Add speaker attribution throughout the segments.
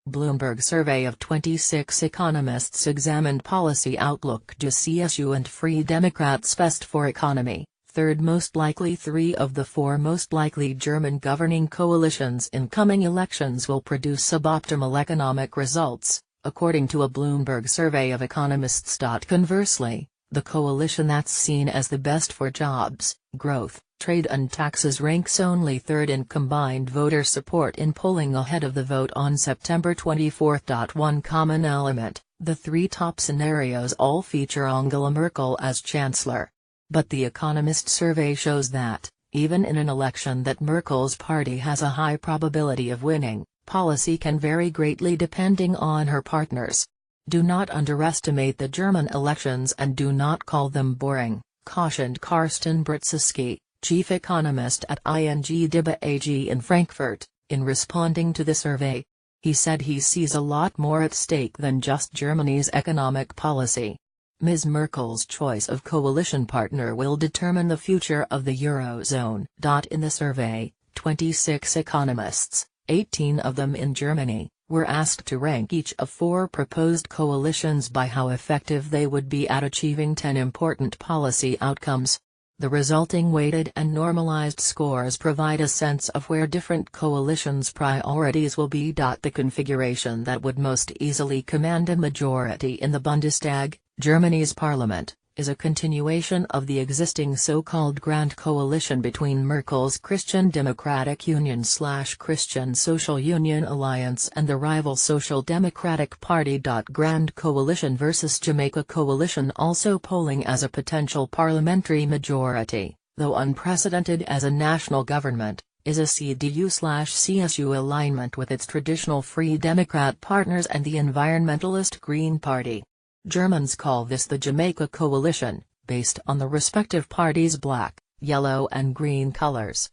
Speaker 1: Bloomberg survey of 26 economists examined policy outlook to CSU and Free Democrats' best for economy. Third most likely. 3 of the 4 most likely German governing coalitions in coming elections will produce suboptimal economic results, according to a Bloomberg survey of economists. Conversely, the coalition that's seen as the best for jobs, growth, trade and taxes ranks only third in combined voter support in polling ahead of the vote on September 24. One common element: the 3 top scenarios all feature Angela Merkel as chancellor. But the Economist survey shows that, even in an election that Merkel's party has a high probability of winning, policy can vary greatly depending on her partners. Do not underestimate the German elections and do not call them boring, cautioned Carsten Brzezinski, chief economist at ING-Diba AG in Frankfurt, in responding to the survey. He said he sees a lot more at stake than just Germany's economic policy. Ms. Merkel's choice of coalition partner will determine the future of the Eurozone. In the survey, 26 economists, 18 of them in Germany, were asked to rank each of 4 proposed coalitions by how effective they would be at achieving 10 important policy outcomes. The resulting weighted and normalized scores provide a sense of where different coalitions' priorities will be. The configuration that would most easily command a majority in the Bundestag, Germany's parliament, is a continuation of the existing so-called Grand Coalition between Merkel's Christian Democratic Union/Christian Social Union Alliance and the rival Social Democratic Party. Grand Coalition versus Jamaica Coalition, also polling as a potential parliamentary majority, though unprecedented as a national government, is a CDU/CSU alignment with its traditional Free Democrat partners and the environmentalist Green Party. Germans call this the Jamaica Coalition, based on the respective parties' black, yellow and green colors.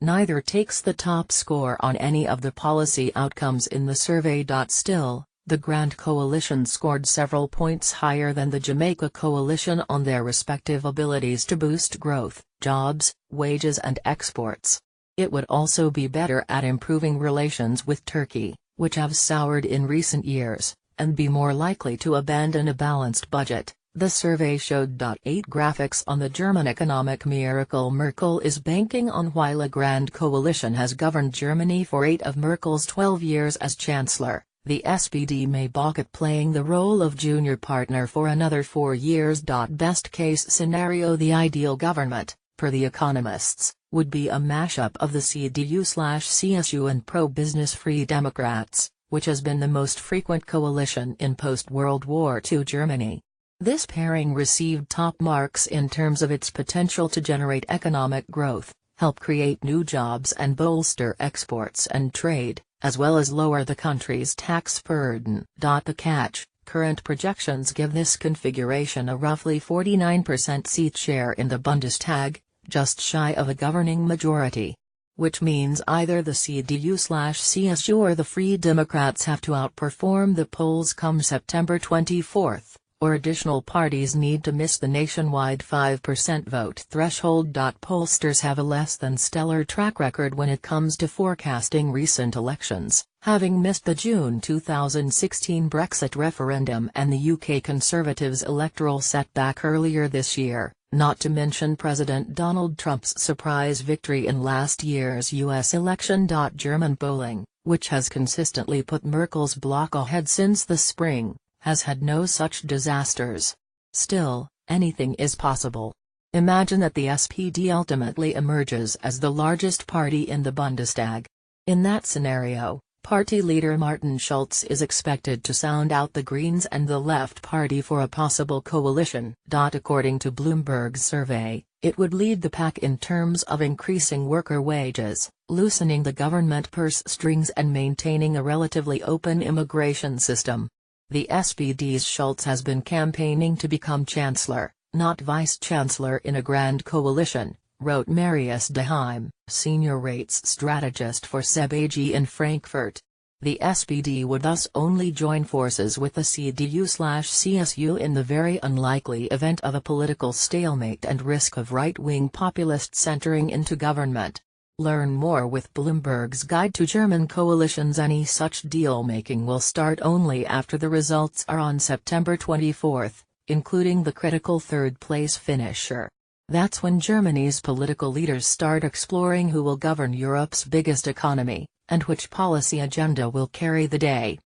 Speaker 1: Neither takes the top score on any of the policy outcomes in the survey. Still, the Grand Coalition scored several points higher than the Jamaica Coalition on their respective abilities to boost growth, jobs, wages and exports. It would also be better at improving relations with Turkey, which have soured in recent years, and be more likely to abandon a balanced budget. The survey showed. 8 graphics on the German economic miracle Merkel is banking on. While a grand coalition has governed Germany for 8 of Merkel's 12 years as chancellor, the SPD may balk at playing the role of junior partner for another 4 years. Best case scenario: the ideal government, per the economists, would be a mashup of the CDU/CSU and pro-business Free Democrats, which has been the most frequent coalition in post-World War II Germany. This pairing received top marks in terms of its potential to generate economic growth, help create new jobs and bolster exports and trade, as well as lower the country's tax burden. The catch: current projections give this configuration a roughly 49% seat share in the Bundestag, just shy of a governing majority. Which means either the CDU/CSU or the Free Democrats have to outperform the polls come September 24, or additional parties need to miss the nationwide 5% vote threshold. Pollsters have a less than stellar track record when it comes to forecasting recent elections, having missed the June 2016 Brexit referendum and the UK Conservatives' electoral setback earlier this year. Not to mention President Donald Trump's surprise victory in last year's U.S. election. German polling, which has consistently put Merkel's bloc ahead since the spring, has had no such disasters. Still, anything is possible. Imagine that the SPD ultimately emerges as the largest party in the Bundestag. In that scenario, party leader Martin Schulz is expected to sound out the Greens and the Left Party for a possible coalition. According to Bloomberg's survey, it would lead the pack in terms of increasing worker wages, loosening the government purse strings and maintaining a relatively open immigration system. The SPD's Schulz has been campaigning to become chancellor, not vice-chancellor in a grand coalition, wrote Marius Deheim, senior rates strategist for SEB AG in Frankfurt. The SPD would thus only join forces with the CDU/CSU in the very unlikely event of a political stalemate and risk of right-wing populists entering into government. Learn more with Bloomberg's Guide to German Coalitions. Any such deal-making will start only after the results are on September 24, including the critical third-place finisher. That's when Germany's political leaders start exploring who will govern Europe's biggest economy, and which policy agenda will carry the day.